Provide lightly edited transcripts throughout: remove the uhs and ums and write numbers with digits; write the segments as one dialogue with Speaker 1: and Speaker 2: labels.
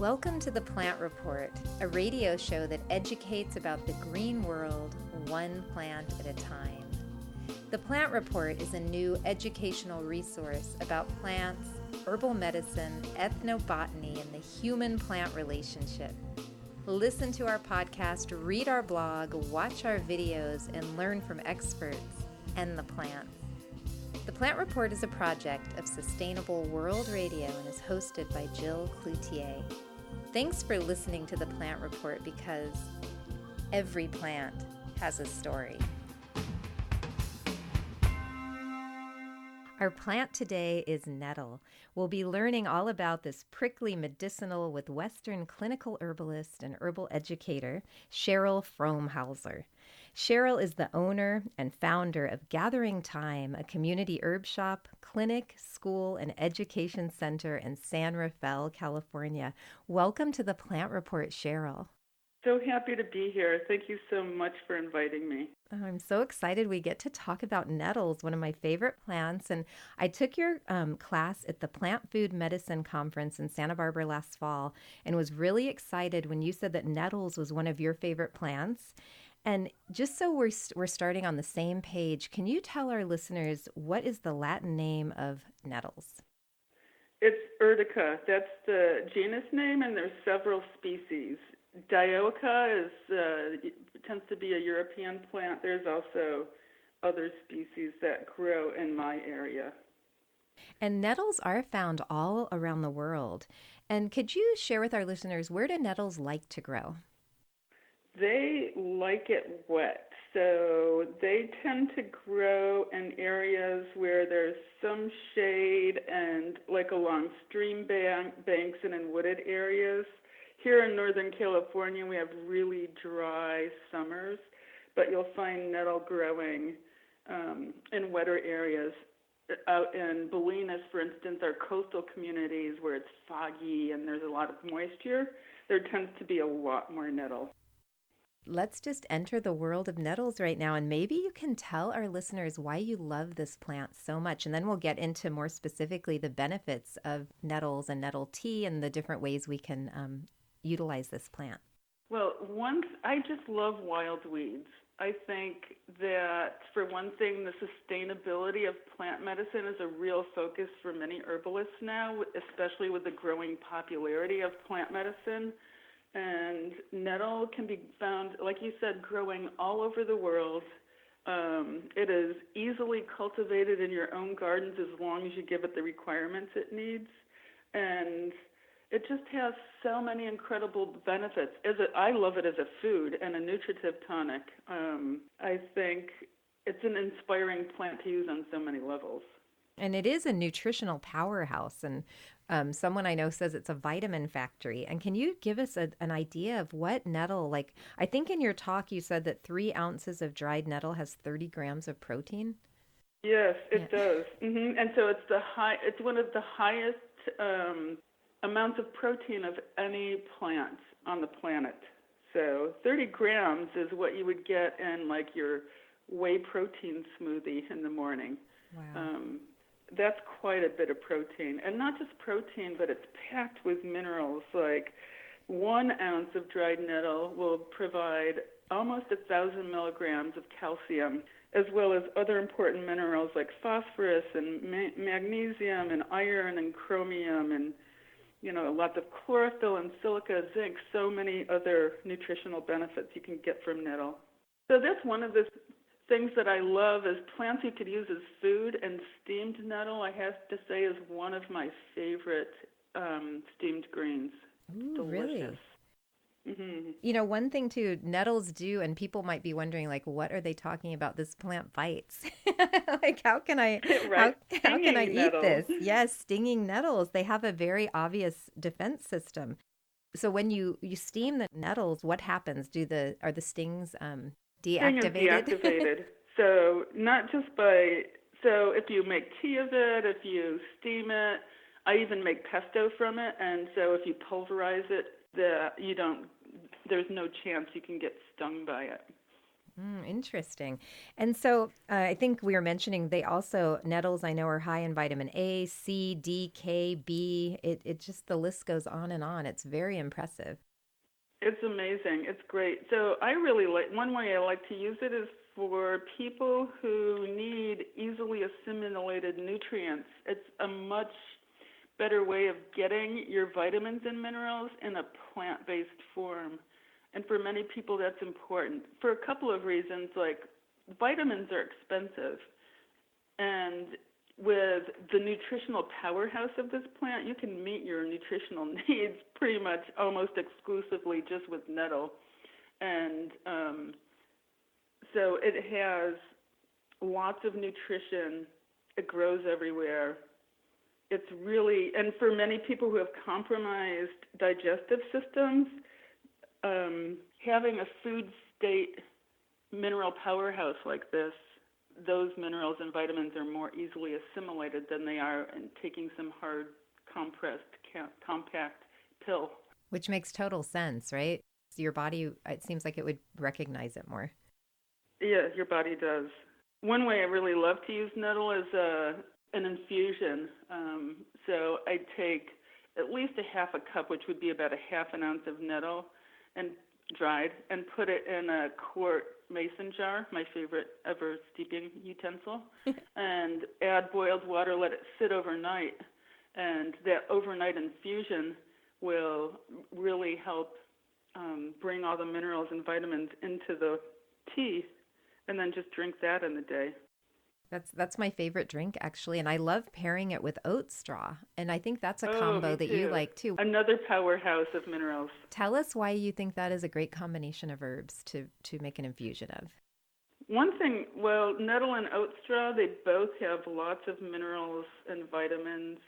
Speaker 1: Welcome to the Plant Report, a radio show that educates about the green world one plant at a time. The Plant Report is a new educational resource about plants, herbal medicine, ethnobotany, and the human-plant relationship. Listen to our podcast, read our blog, watch our videos, and learn from experts and the plants. The Plant Report is a project of Sustainable World Radio and is hosted by Jill Cloutier. Thanks for listening to the Plant Report because every plant has a story. Our plant today is nettle. We'll be learning all about this prickly medicinal with Western clinical herbalist and herbal educator, Cheryl Fromholzer. Cheryl is the owner and founder of Gathering Thyme, a community herb shop, clinic, school, and education center in San Rafael, California. Welcome to the Plant Report, Cheryl.
Speaker 2: So happy to be here. Thank you so much for inviting me.
Speaker 1: I'm so excited we get to talk about nettles, one of my favorite plants. And I took your class at the Plant Food Medicine Conference in Santa Barbara last fall and was really excited when you said that nettles was one of your favorite plants. And just so we're starting on the same page, can you tell our listeners what is the Latin name of nettles?
Speaker 2: It's Urtica. That's the genus name, and there's several species. Dioica tends to be a European plant. There's also other species that grow in my area.
Speaker 1: And nettles are found all around the world. And could you share with our listeners, where do nettles like to grow?
Speaker 2: They like it wet, so they tend to grow in areas where there's some shade and like along stream banks and in wooded areas. Here in Northern California, we have really dry summers, but you'll find nettle growing in wetter areas. Out in Bolinas, for instance, our coastal communities where it's foggy and there's a lot of moisture, there tends to be a lot more nettle.
Speaker 1: Let's just enter the world of nettles right now, and maybe you can tell our listeners why you love this plant so much, and then we'll get into more specifically the benefits of nettles and nettle tea and the different ways we can utilize this plant.
Speaker 2: Well, I just love wild weeds. I think that, for one thing, the sustainability of plant medicine is a real focus for many herbalists now, especially with the growing popularity of plant medicine. And nettle can be found, like you said, growing all over the world. It is easily cultivated in your own gardens as long as you give it the requirements it needs. And it just has so many incredible benefits. I love it as a food and a nutritive tonic. I think it's an inspiring plant to use on so many levels.
Speaker 1: And it is a nutritional powerhouse. And someone I know says it's a vitamin factory. And can you give us an idea of what nettle, like, I think in your talk you said that 3 ounces of dried nettle has 30 grams of protein?
Speaker 2: Yes, it does. Mm-hmm. And so it's one of the highest amounts of protein of any plant on the planet. So 30 grams is what you would get in like your whey protein smoothie in the morning.
Speaker 1: Wow.
Speaker 2: That's quite a bit of protein. And not just protein, but it's packed with minerals. Like 1 ounce of dried nettle will provide almost 1,000 milligrams of calcium, as well as other important minerals like phosphorus and magnesium and iron and chromium and lots of chlorophyll and silica, zinc, so many other nutritional benefits you can get from nettle. So that's one of the things that I love is plants you could use as food, and steamed nettle, I have to say, is one of my favorite steamed greens.
Speaker 1: Ooh,
Speaker 2: delicious.
Speaker 1: Really?
Speaker 2: Mm-hmm.
Speaker 1: One thing too, nettles do, and people might be wondering, like, what are they talking about? This plant bites. Like, how can I,
Speaker 2: right.
Speaker 1: how can I eat
Speaker 2: nettle.
Speaker 1: this? Yes, stinging nettles. They have a very obvious defense system. So when you steam the nettles, what happens? Are the stings deactivated?
Speaker 2: Sting is deactivated. So so if you make tea of it, if you steam it, I even make pesto from it, and so if you pulverize it, there's no chance you can get stung by it.
Speaker 3: Interesting. And so I think we were mentioning they also, nettles I know are high in vitamin A, C, D, K, B. It just, the list goes on and on. It's very impressive.
Speaker 2: It's amazing. It's great. So I really like, one way I like to use it is for people who need easily assimilated nutrients. It's a much better way of getting your vitamins and minerals in a plant-based form. And for many people, that's important for a couple of reasons. Like, vitamins are expensive. And with the nutritional powerhouse of this plant, you can meet your nutritional needs pretty much almost exclusively just with nettle. And so it has lots of nutrition. It grows everywhere. It's really, and for many people who have compromised digestive systems, having a food state mineral powerhouse like this, those minerals and vitamins are more easily assimilated than they are in taking some hard, compressed, compact pill.
Speaker 3: Which makes total sense, right? So your body, it seems like it would recognize it more.
Speaker 2: Yeah, your body does. One way I really love to use nettle is an infusion. So I take at least a half a cup, which would be about a half an ounce of nettle, and dried, and put it in a quart mason jar, my favorite ever steeping utensil, and add boiled water, let it sit overnight. And that overnight infusion will really help bring all the minerals and vitamins into the tea, and then just drink that in the day.
Speaker 3: That's my favorite drink, actually, and I love pairing it with oat straw, and I think that's a
Speaker 2: Me
Speaker 3: combo that you
Speaker 2: too.
Speaker 3: like too.
Speaker 2: Another powerhouse of minerals.
Speaker 3: Tell us why you think that is a great combination of herbs to make an infusion of.
Speaker 2: One thing, well, nettle and oat straw, they both have lots of minerals and vitamins.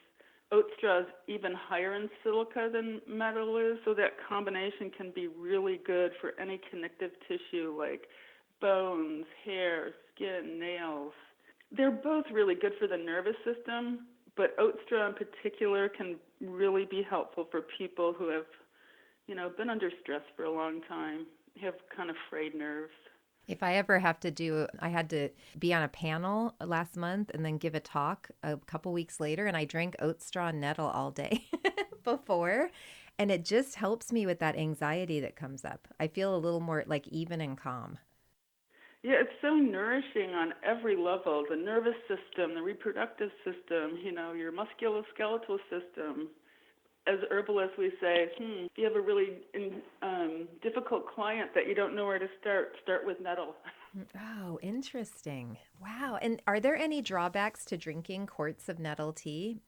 Speaker 2: Oat straw is even higher in silica than nettle is, so that combination can be really good for any connective tissue like bones, hair, skin, nails. They're both really good for the nervous system, but oat straw in particular can really be helpful for people who have, been under stress for a long time, have kind of frayed nerves.
Speaker 3: If I ever have to I had to be on a panel last month and then give a talk a couple weeks later, and I drank oat straw and nettle all day before, and it just helps me with that anxiety that comes up. I feel a little more like even and calm.
Speaker 2: Yeah, it's so nourishing on every level, the nervous system, the reproductive system, your musculoskeletal system. As herbalists, we say, if you have a really difficult client that you don't know where to start with nettle.
Speaker 3: Oh, interesting. Wow. And are there any drawbacks to drinking quarts of nettle tea?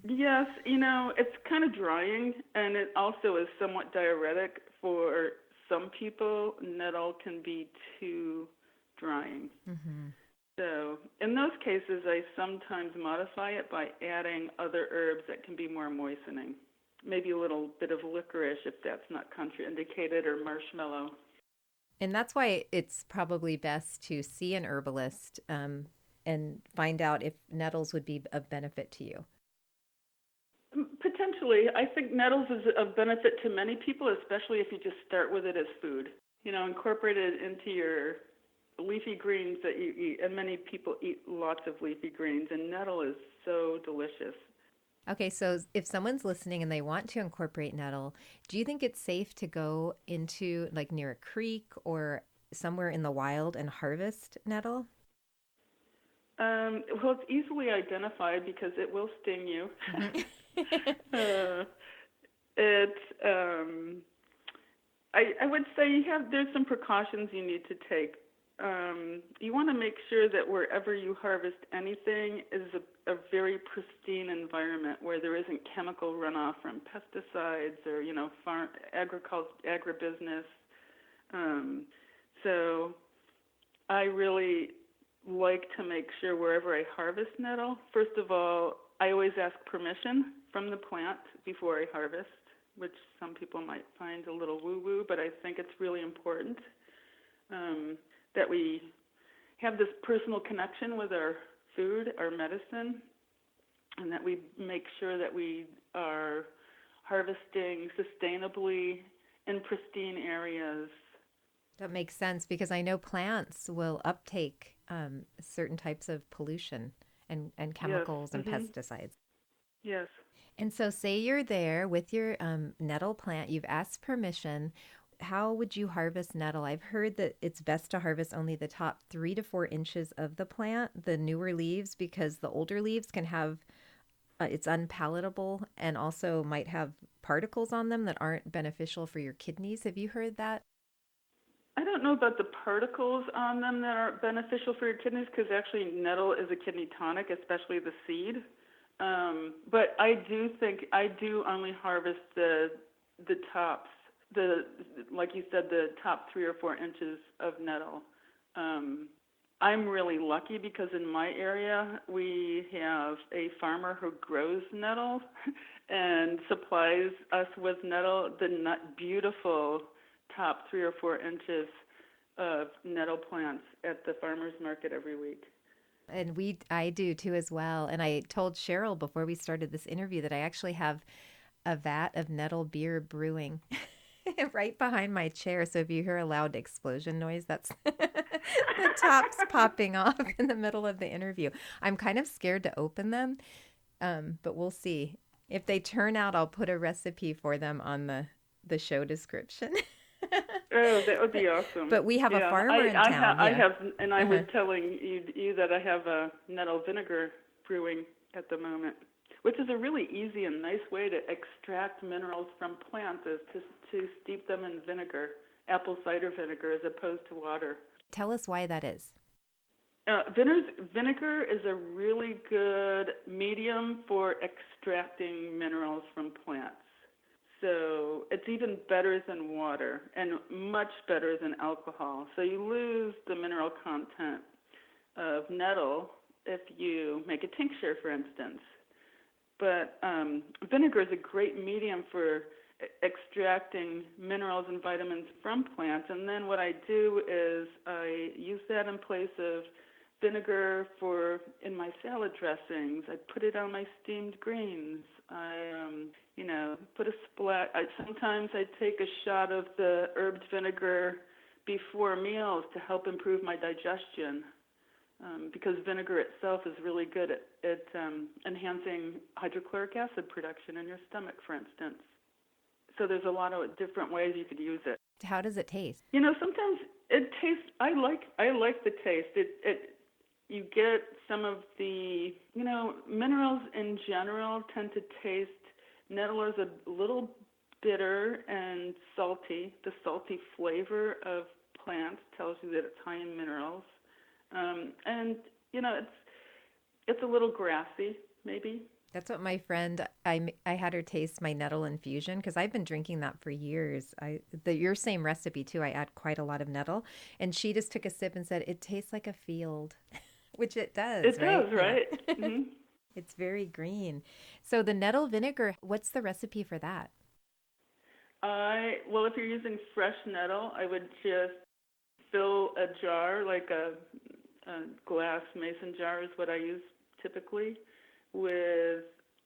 Speaker 2: Yes, it's kind of drying, and it also is somewhat diuretic. For some people, nettle can be too drying.
Speaker 3: Mm-hmm.
Speaker 2: So in those cases, I sometimes modify it by adding other herbs that can be more moistening. Maybe a little bit of licorice if that's not contraindicated, or marshmallow.
Speaker 3: And that's why it's probably best to see an herbalist and find out if nettles would be of benefit to you.
Speaker 2: Potentially. I think nettles is of benefit to many people, especially if you just start with it as food. Incorporate it into your leafy greens that you eat, and many people eat lots of leafy greens, and nettle is so delicious.
Speaker 3: Okay, so if someone's listening and they want to incorporate nettle, do you think it's safe to go into like near a creek or somewhere in the wild and harvest nettle?
Speaker 2: Well, it's easily identified because it will sting you. I would say there's some precautions you need to take. You want to make sure that wherever you harvest anything is a very pristine environment where there isn't chemical runoff from pesticides or, farm agribusiness. So I really like to make sure wherever I harvest nettle, first of all, I always ask permission from the plant before I harvest, which some people might find a little woo-woo, but I think it's really important that we have this personal connection with our food, our medicine, and that we make sure that we are harvesting sustainably in pristine areas.
Speaker 3: That makes sense because I know plants will uptake certain types of pollution and
Speaker 2: Yes.
Speaker 3: chemicals and pesticides.
Speaker 2: Yes.
Speaker 3: And so, say you're there with your nettle plant, you've asked permission. How would you harvest nettle? I've heard that it's best to harvest only the top 3 to 4 inches of the plant, the newer leaves, because the older leaves can have it's unpalatable and also might have particles on them that aren't beneficial for your kidneys. Have you heard that?
Speaker 2: I don't know about the particles on them that are beneficial for your kidneys, because actually nettle is a kidney tonic, especially the seed. But I do think I do only harvest the tops, like you said, the top 3 or 4 inches of nettle. I'm really lucky because in my area we have a farmer who grows nettle and supplies us with nettle, the beautiful top 3 or 4 inches of nettle plants at the farmer's market every week.
Speaker 3: And I do too as well. And I told Cheryl before we started this interview that I actually have a vat of nettle beer brewing right behind my chair. So if you hear a loud explosion noise, that's the tops popping off in the middle of the interview. I'm kind of scared to open them, but we'll see. If they turn out, I'll put a recipe for them on the show description.
Speaker 2: Oh, that would be awesome.
Speaker 3: But we have a farmer in town.
Speaker 2: I have, and I was telling you that I have a nettle vinegar brewing at the moment, which is a really easy and nice way to extract minerals from plants, is to steep them in vinegar, apple cider vinegar, as opposed to water.
Speaker 3: Tell us why that is.
Speaker 2: Vinegar is a really good medium for extracting minerals from plants. So it's even better than water and much better than alcohol. So you lose the mineral content of nettle if you make a tincture, for instance. But vinegar is a great medium for extracting minerals and vitamins from plants. And then what I do is I use that in place of vinegar in my salad dressings. I put it on my steamed greens. I put a splat. Sometimes I take a shot of the herbed vinegar before meals to help improve my digestion, because vinegar itself is really good at enhancing hydrochloric acid production in your stomach, for instance. So there's a lot of different ways you could use it.
Speaker 3: How does it taste?
Speaker 2: Sometimes it tastes. I like the taste. You get some of the, minerals in general tend to taste. Nettle is a little bitter and salty. The salty flavor of plants tells you that it's high in minerals. And it's a little grassy, maybe.
Speaker 3: That's what my friend, I had her taste my Nettle Infusion because I've been drinking that for years. Your same recipe too. I add quite a lot of nettle, and she just took a sip and said it tastes like a field, which it does.
Speaker 2: It does, right?
Speaker 3: Yeah.
Speaker 2: Mm-hmm.
Speaker 3: It's very green. So the nettle vinegar, what's the recipe for that?
Speaker 2: Well, if you're using fresh nettle, I would just fill a jar, like a glass mason jar is what I use typically, with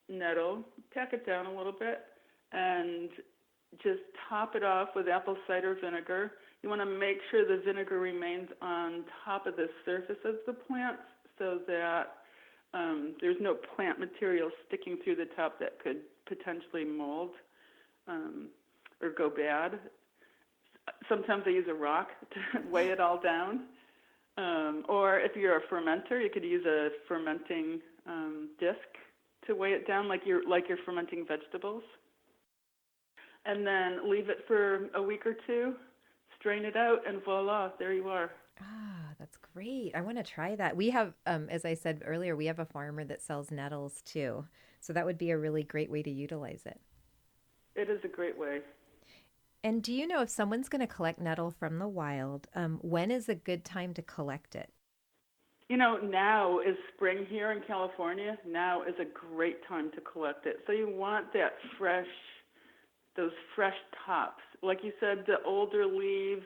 Speaker 2: nettle, pack it down a little bit, and just top it off with apple cider vinegar. You want to make sure the vinegar remains on top of the surface of the plants so that there's no plant material sticking through the top that could potentially mold or go bad. Sometimes I use a rock to weigh it all down. Or if you're a fermenter, you could use a fermenting disc to weigh it down, like you're fermenting vegetables. And then leave it for a week or two, strain it out, and voila, there you are.
Speaker 3: Ah, that's great. I want to try that. We have, as I said earlier, we have a farmer that sells nettles too. So that would be a really great way to utilize it.
Speaker 2: It is a great way.
Speaker 3: And do you know if someone's going to collect nettle from the wild, when is a good time to collect it?
Speaker 2: Now is spring here in California. Now is a great time to collect it. So you want those fresh tops. Like you said, the older leaves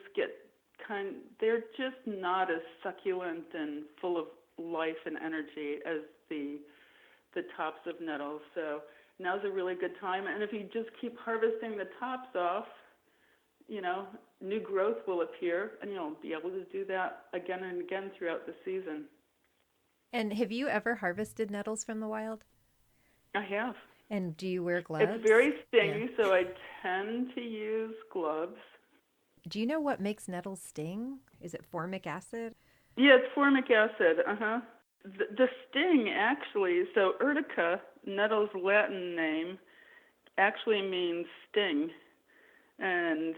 Speaker 2: they're just not as succulent and full of life and energy as the tops of nettles. So now's a really good time. And if you just keep harvesting the tops off, new growth will appear, and you'll be able to do that again and again throughout the season.
Speaker 3: And have you ever harvested nettles from the wild?
Speaker 2: I have.
Speaker 3: And do you wear gloves?
Speaker 2: It's very stingy, so I tend to use gloves.
Speaker 3: Do you know what makes nettles sting? Is it formic acid?
Speaker 2: Yeah, it's formic acid. The sting, actually, so urtica, nettle's Latin name, actually means sting. And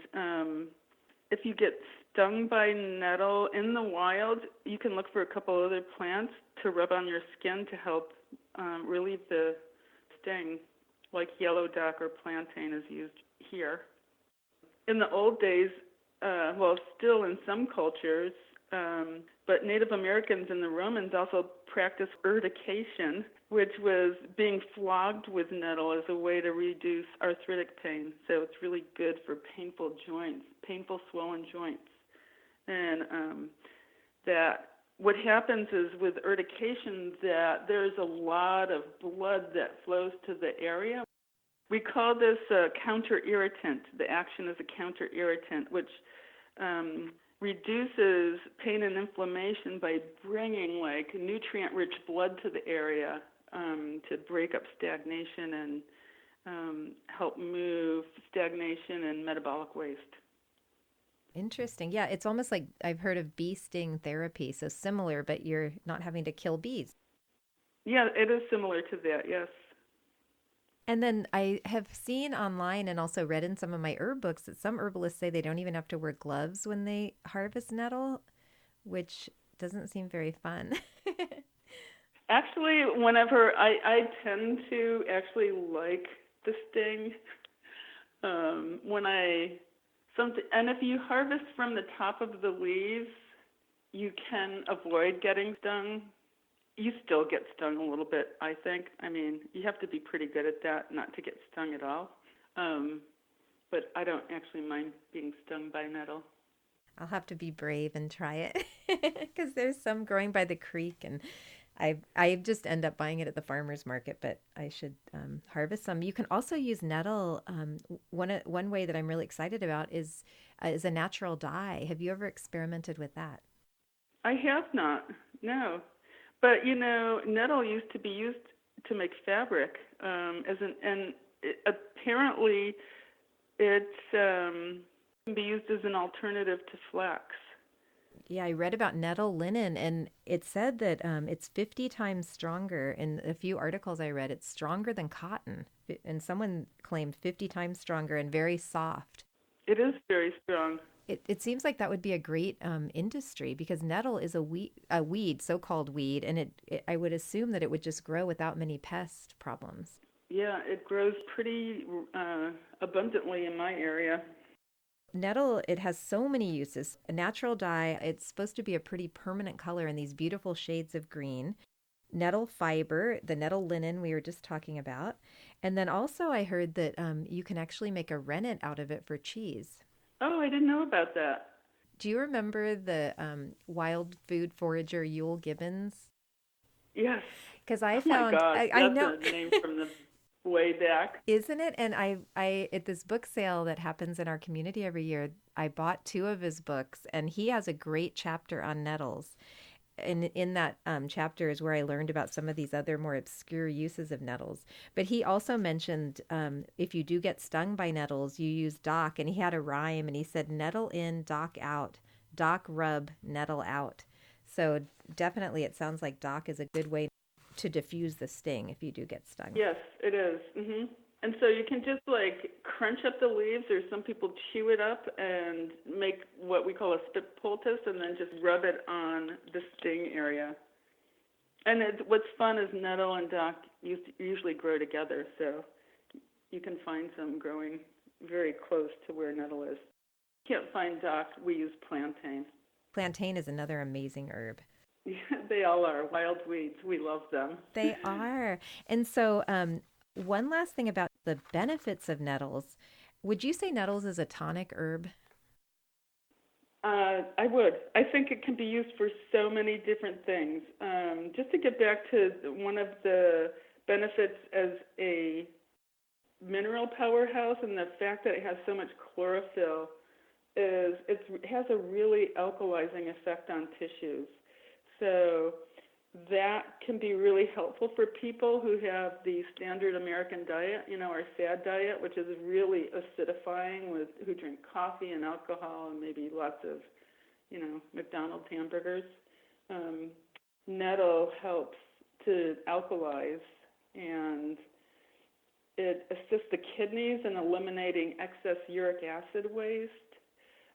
Speaker 2: if you get stung by nettle in the wild, you can look for a couple other plants to rub on your skin to help relieve the sting, like yellow dock or plantain is used here. In the old days, still in some cultures, but Native Americans and the Romans also practiced urtication, which was being flogged with nettle as a way to reduce arthritic pain. So it's really good for painful joints, painful swollen joints. And that what happens is with urtication that there's a lot of blood that flows to the area. We call this a counter-irritant. The action is a counter-irritant, which reduces pain and inflammation by bringing like nutrient-rich blood to the area to break up stagnation and help move stagnation and metabolic waste.
Speaker 3: Interesting. Yeah, it's almost like I've heard of bee sting therapy, so similar, but you're not having to kill bees.
Speaker 2: Yeah, it is similar to that, yes.
Speaker 3: And then I have seen online and also read in some of my herb books that some herbalists say they don't even have to wear gloves when they harvest nettle, which doesn't seem very fun.
Speaker 2: Actually, whenever I tend to actually like the sting, and if you harvest from the top of the leaves, you can avoid getting stung. You still get stung a little bit, I think. I mean, you have to be pretty good at that not to get stung at all. But I don't actually mind being stung by nettle.
Speaker 3: I'll have to be brave and try it because there's some growing by the creek, and I just end up buying it at the farmer's market, but I should harvest some. You can also use nettle. One way that I'm really excited about is a natural dye. Have you ever experimented with that?
Speaker 2: I have not, no. But, nettle used to be used to make fabric, apparently it can be used as an alternative to flax.
Speaker 3: Yeah, I read about nettle linen, and it said that it's 50 times stronger. In a few articles I read, it's stronger than cotton. And someone claimed 50 times stronger and very soft.
Speaker 2: It is very strong.
Speaker 3: It seems like that would be a great industry because nettle is a weed, so-called weed, and I would assume that it would just grow without many pest problems.
Speaker 2: Yeah, it grows pretty abundantly in my area.
Speaker 3: Nettle, it has so many uses. A natural dye, it's supposed to be a pretty permanent color in these beautiful shades of green. Nettle fiber, the nettle linen we were just talking about. And then also I heard that you can actually make a rennet out of it for cheese.
Speaker 2: Oh, I didn't know about that.
Speaker 3: Do you remember the wild food forager Yule Gibbons?
Speaker 2: Yes.
Speaker 3: Because I
Speaker 2: found, my gosh,
Speaker 3: I know
Speaker 2: that's a name from the way back,
Speaker 3: isn't it? And I at this book sale that happens in our community every year, I bought 2 of his books, and he has a great chapter on nettles. And in that chapter is where I learned about some of these other more obscure uses of nettles. But he also mentioned if you do get stung by nettles, you use dock. And he had a rhyme, and he said, nettle in, dock out, dock rub, nettle out. So definitely it sounds like dock is a good way to diffuse the sting if you do get stung.
Speaker 2: Yes, it is. Mm-hmm. And so you can just crunch up the leaves, or some people chew it up and make what we call a spit poultice, and then just rub it on the sting area. And what's fun is nettle and dock usually grow together, so you can find some growing very close to where nettle is. Can't find dock, we use plantain.
Speaker 3: Plantain is another amazing herb.
Speaker 2: Yeah, they all are wild weeds. We love them.
Speaker 3: They are. And so one last thing about the benefits of nettles. Would you say nettles is a tonic herb?
Speaker 2: I would. I think it can be used for so many different things. Just to get back to one of the benefits as a mineral powerhouse and the fact that it has so much chlorophyll, is it has a really alkalizing effect on tissues. So that can be really helpful for people who have the standard American diet, our SAD diet, which is really acidifying, who drink coffee and alcohol and maybe lots of, McDonald's hamburgers. Nettle helps to alkalize, and it assists the kidneys in eliminating excess uric acid waste.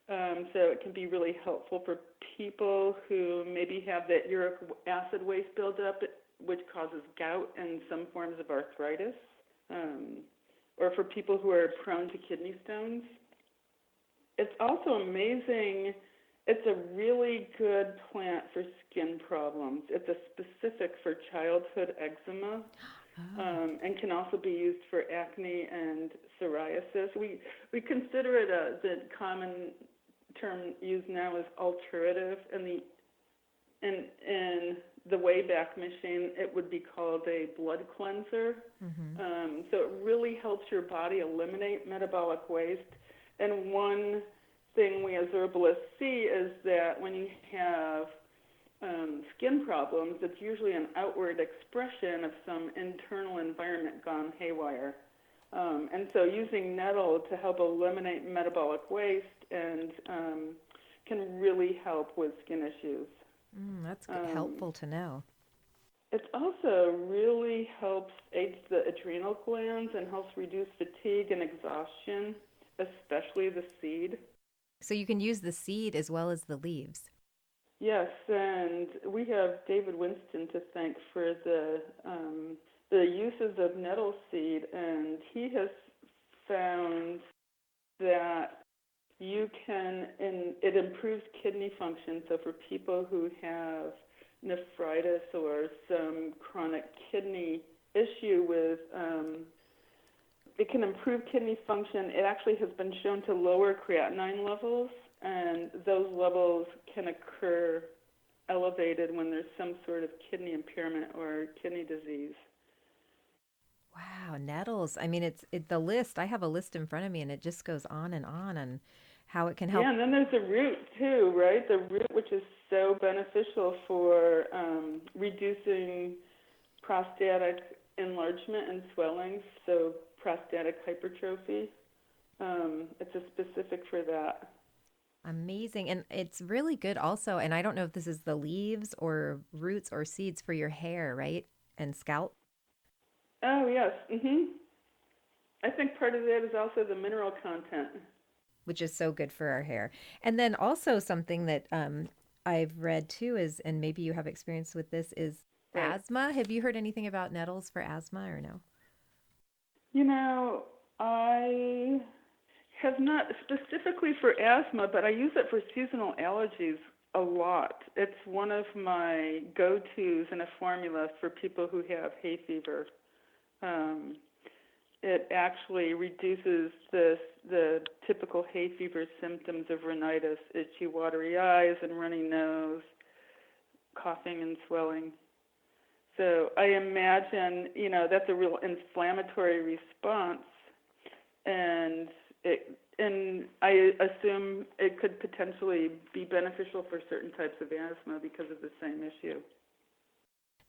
Speaker 2: So it can be really helpful for people who maybe have that uric acid waste buildup, which causes gout and some forms of arthritis, or for people who are prone to kidney stones. It's also amazing. It's a really good plant for skin problems. It's a specific for childhood eczema. And can also be used for acne and psoriasis. We consider it the common term used now is alterative, and in the Wayback Machine, it would be called a blood cleanser. So it really helps your body eliminate metabolic waste. And one thing we as herbalists see is that when you have skin problems, it's usually an outward expression of some internal environment gone haywire. And so using nettle to help eliminate metabolic waste and can really help with skin issues.
Speaker 3: That's helpful to know.
Speaker 2: It also really helps aids the adrenal glands and helps reduce fatigue and exhaustion, especially the seed.
Speaker 3: So you can use the seed as well as the leaves.
Speaker 2: Yes, and we have David Winston to thank for the uses of nettle seed, and he has found that it improves kidney function. So for people who have nephritis or some chronic kidney issue with, it can improve kidney function. It actually has been shown to lower creatinine levels, and those levels can occur elevated when there's some sort of kidney impairment or kidney disease.
Speaker 3: Wow, nettles. I mean, it's the list. I have a list in front of me, and it just goes on how it can help.
Speaker 2: Yeah, and then there's the root too, right? The root, which is so beneficial for reducing prostatic enlargement and swelling, so prostatic hypertrophy. It's a specific for that.
Speaker 3: Amazing. And it's really good also, and I don't know if this is the leaves or roots or seeds for your hair, right? And scalp?
Speaker 2: Oh, yes. I think part of that is also the mineral content.
Speaker 3: Which is so good for our hair. And then also something that I've read too is, and maybe you have experience with this, is asthma. Have you heard anything about nettles for asthma or no?
Speaker 2: I have not specifically for asthma, but I use it for seasonal allergies a lot. It's one of my go-tos in a formula for people who have hay fever. It actually reduces the typical hay fever symptoms of rhinitis, itchy, watery eyes, and runny nose, coughing and swelling. So I imagine, that's a real inflammatory response, and I assume it could potentially be beneficial for certain types of asthma because of the same issue.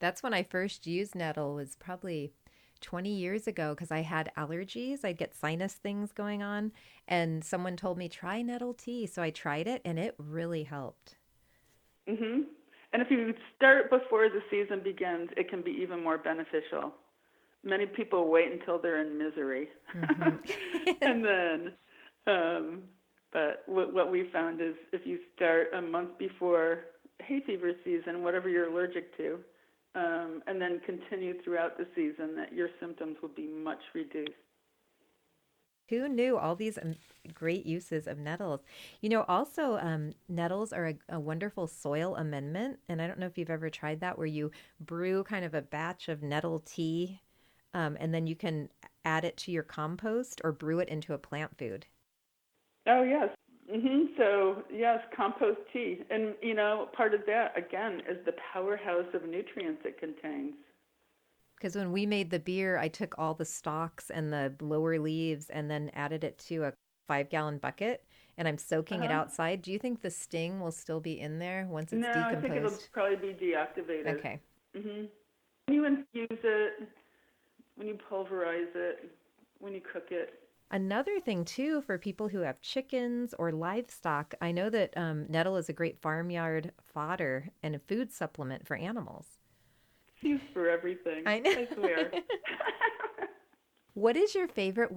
Speaker 3: That's when I first used nettle, was probably 20 years ago, because I had allergies. I'd get sinus things going on, and someone told me, try nettle tea. So I tried it, and it really helped.
Speaker 2: And if you start before the season begins, it can be even more beneficial. Many people wait until they're in misery. And then, but what we found is if you start a month before hay fever season, whatever you're allergic to, and then continue throughout the season, that your symptoms will be much reduced.
Speaker 3: Who knew all these great uses of nettles? Also nettles are a wonderful soil amendment. And I don't know if you've ever tried that, where you brew kind of a batch of nettle tea, and then you can add it to your compost or brew it into a plant food.
Speaker 2: Oh, yes. So, yes, compost tea. And, part of that, again, is the powerhouse of nutrients it contains.
Speaker 3: Because when we made the beer, I took all the stalks and the lower leaves and then added it to a 5-gallon bucket and I'm soaking it outside, do you think the sting will still be in there once it's
Speaker 2: No,
Speaker 3: decomposed?
Speaker 2: I think it'll probably be deactivated.
Speaker 3: Okay.
Speaker 2: When you infuse it, when you pulverize it, when you cook it.
Speaker 3: Another thing, too, for people who have chickens or livestock, I know that nettle is a great farmyard fodder and a food supplement for animals.
Speaker 2: It's used for everything.
Speaker 3: I know.
Speaker 2: I swear.
Speaker 3: What is your favorite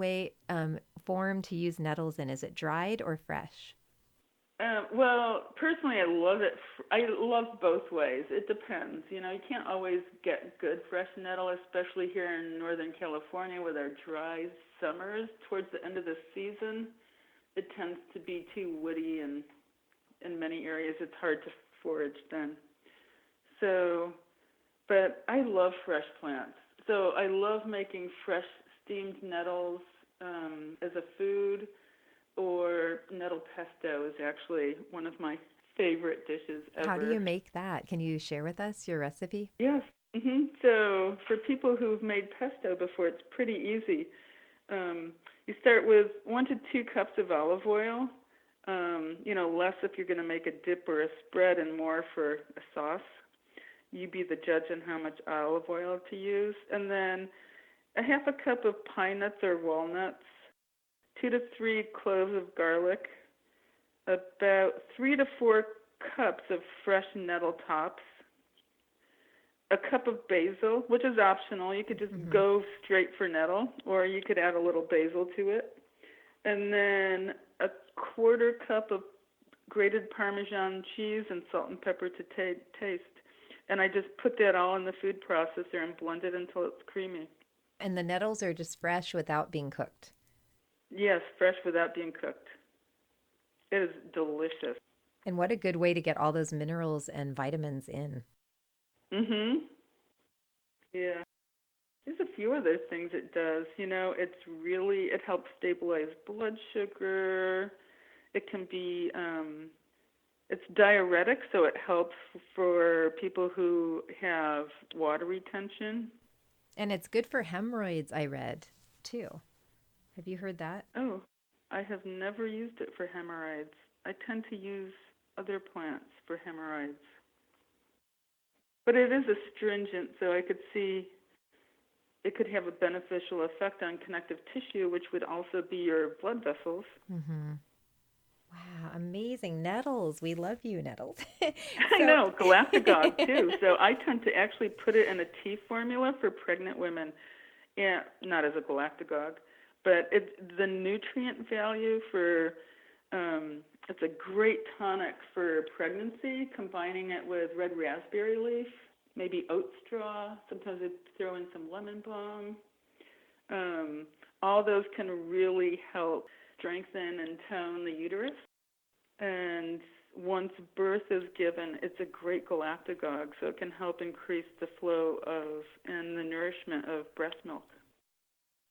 Speaker 3: form to use nettles in? Is it dried or fresh?
Speaker 2: Well, personally, I love it. I love both ways. It depends. You can't always get good fresh nettle, especially here in Northern California with our dry summers. Towards the end of the season, it tends to be too woody, and in many areas, it's hard to forage then. But I love fresh plants. So I love making fresh steamed nettles as a food, or nettle pesto is actually one of my favorite dishes ever.
Speaker 3: How do you make that? Can you share with us your recipe?
Speaker 2: Yes. So for people who've made pesto before, it's pretty easy. You start with 1 to 2 cups of olive oil, less if you're going to make a dip or a spread and more for a sauce. You be the judge on how much olive oil to use. And then a half a cup of pine nuts or walnuts, 2 to 3 cloves of garlic, about 3 to 4 cups of fresh nettle tops, a cup of basil, which is optional. You could just go straight for nettle, or you could add a little basil to it. And then a quarter cup of grated Parmesan cheese and salt and pepper to taste. And I just put that all in the food processor and blend it until it's creamy.
Speaker 3: And the nettles are just fresh without being cooked?
Speaker 2: Yes, fresh without being cooked. It is delicious.
Speaker 3: And what a good way to get all those minerals and vitamins in.
Speaker 2: Yeah. There's a few other things it does. It helps stabilize blood sugar. It can be, it's diuretic, so it helps for people who have water retention.
Speaker 3: And it's good for hemorrhoids, I read, too. Have you heard that?
Speaker 2: Oh, I have never used it for hemorrhoids. I tend to use other plants for hemorrhoids. But it is astringent, so I could see it could have a beneficial effect on connective tissue, which would also be your blood vessels.
Speaker 3: Wow, amazing. Nettles. We love you, Nettles.
Speaker 2: I know, galactagogue too. So I tend to actually put it in a tea formula for pregnant women. Yeah, not as a galactagogue, but the nutrient value for, it's a great tonic for pregnancy, combining it with red raspberry leaf, maybe oat straw. Sometimes they throw in some lemon balm. All those can really help strengthen and tone the uterus. And once birth is given, it's a great galactagogue, so it can help increase the flow of and the nourishment of breast milk.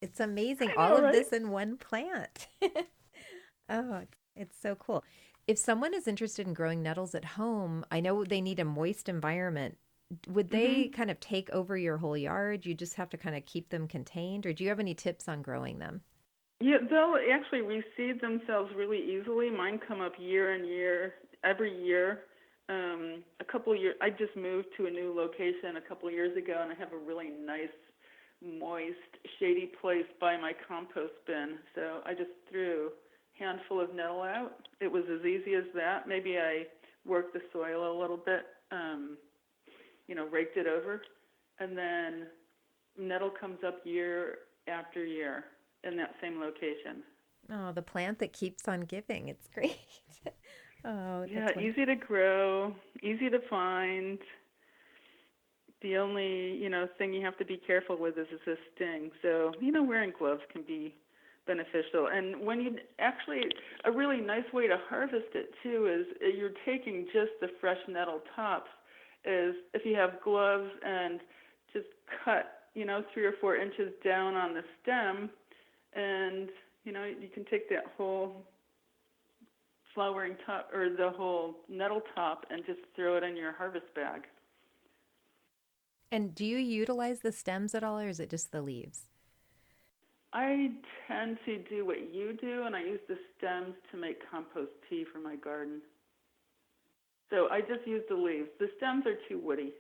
Speaker 3: It's amazing.
Speaker 2: I know,
Speaker 3: All of
Speaker 2: right?
Speaker 3: this in one plant. Oh, it's so cool. If someone is interested in growing nettles at home, I know they need a moist environment. Would they kind of take over your whole yard? You just have to kind of keep them contained? Or do you have any tips on growing them?
Speaker 2: Yeah, they'll actually reseed themselves really easily. Mine come up year and year, every year. A couple of years, I just moved to a new location a couple of years ago, and I have a really nice, moist, shady place by my compost bin. So I just threw a handful of nettle out. It was as easy as that. Maybe I worked the soil a little bit, raked it over, and then nettle comes up year after year in that same location.
Speaker 3: Oh, the plant that keeps on giving. It's great. Oh, that's
Speaker 2: yeah,
Speaker 3: wonderful.
Speaker 2: Easy to grow, easy to find. The only, thing you have to be careful with is the sting. So, wearing gloves can be beneficial. And when you actually, a really nice way to harvest it too is you're taking just the fresh nettle tops, is if you have gloves and just cut, 3 or 4 inches down on the stem, and, you can take that whole flowering top or the whole nettle top and just throw it in your harvest bag.
Speaker 3: And do you utilize the stems at all, or is it just the leaves?
Speaker 2: I tend to do what you do, and I use the stems to make compost tea for my garden. So I just use the leaves. The stems are too woody.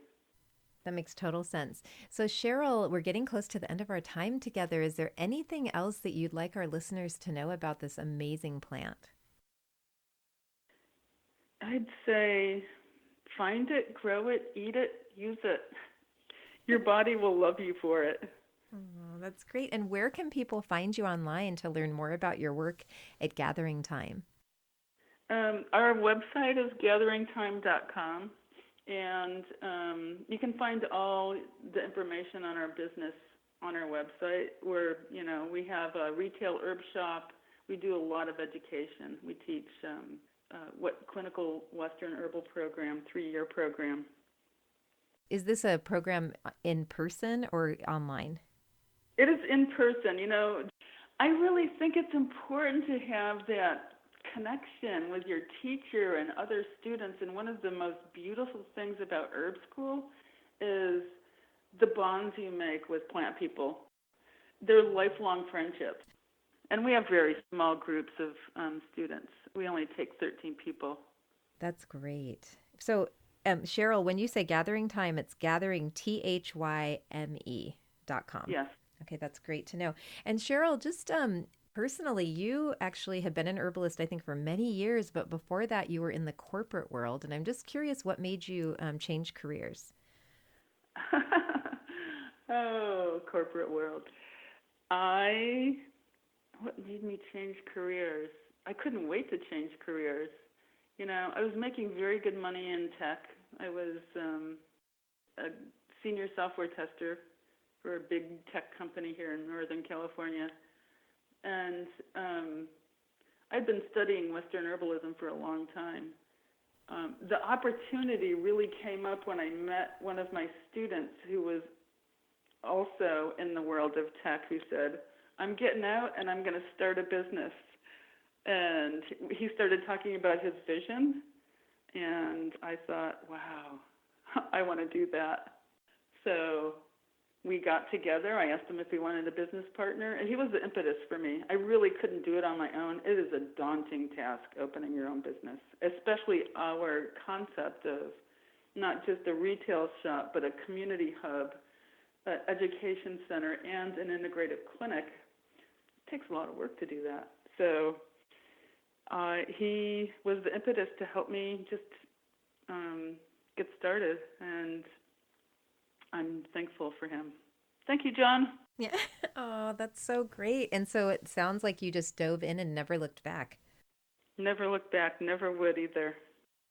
Speaker 3: That makes total sense. So Cheryl, we're getting close to the end of our time together. Is there anything else that you'd like our listeners to know about this amazing plant?
Speaker 2: I'd say find it, grow it, eat it, use it. Your body will love you for it.
Speaker 3: Oh, that's great. And where can people find you online to learn more about your work at Gathering Thyme?
Speaker 2: Our website is gatheringthyme.com, and you can find all the information on our business on our website. Where we have a retail herb shop. We do a lot of education. We teach what clinical Western herbal program, 3-year program.
Speaker 3: Is this a program in person or online?
Speaker 2: It is in person. I really think it's important to have that connection with your teacher and other students. And one of the most beautiful things about herb school is the bonds you make with plant people. They're lifelong friendships. And we have very small groups of students. We only take 13 people.
Speaker 3: That's great. So, Cheryl, when you say Gathering Thyme, it's gathering, THYME.com.
Speaker 2: Yes.
Speaker 3: Okay, that's great to know. And Cheryl, just personally, you actually have been an herbalist, I think, for many years, but before that, you were in the corporate world. And I'm just curious what made you change careers?
Speaker 2: Oh, corporate world. What made me change careers? I couldn't wait to change careers. I was making very good money in tech. I was a senior software tester for a big tech company here in Northern California. And I'd been studying Western herbalism for a long time. The opportunity really came up when I met one of my students who was also in the world of tech, who said, I'm getting out and I'm going to start a business. And he started talking about his vision, and I thought, wow, I want to do that. So we got together. I asked him if he wanted a business partner, and he was the impetus for me. I really couldn't do it on my own. It is a daunting task, opening your own business, especially our concept of not just a retail shop, but a community hub, an education center, and an integrative clinic. It takes a lot of work to do that. So he was the impetus to help me just get started, and I'm thankful for him. Thank you, John.
Speaker 3: Yeah. Oh, that's so great. And so it sounds like you just dove in and never looked back.
Speaker 2: Never looked back, never would either.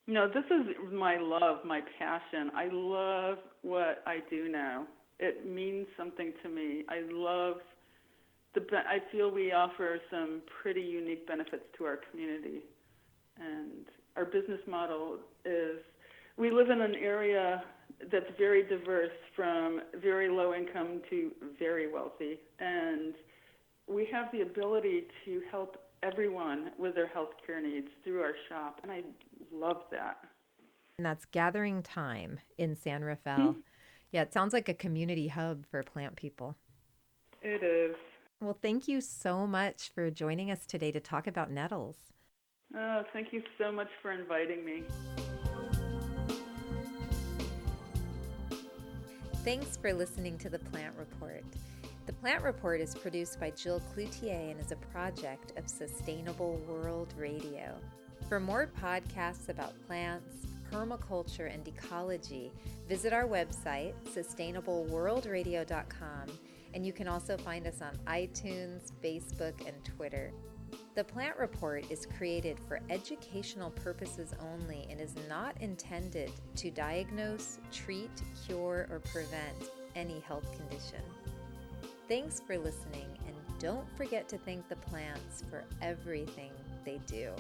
Speaker 2: This is my love, my passion. I love what I do now. It means something to me. I feel we offer some pretty unique benefits to our community. And our business model is, we live in an area that's very diverse, from very low income to very wealthy. And we have the ability to help everyone with their health care needs through our shop. And I love that.
Speaker 3: And that's Gathering Thyme in San Rafael. Mm-hmm. Yeah, it sounds like a community hub for plant people.
Speaker 2: It is.
Speaker 3: Well, thank you so much for joining us today to talk about nettles.
Speaker 2: Oh, thank you so much for inviting me.
Speaker 1: Thanks for listening to The Plant Report. The Plant Report is produced by Jill Cloutier and is a project of Sustainable World Radio. For more podcasts about plants, permaculture, and ecology, visit our website, sustainableworldradio.com, and you can also find us on iTunes, Facebook, and Twitter. The Plant Report is created for educational purposes only and is not intended to diagnose, treat, cure, or prevent any health condition. Thanks for listening, and don't forget to thank the plants for everything they do.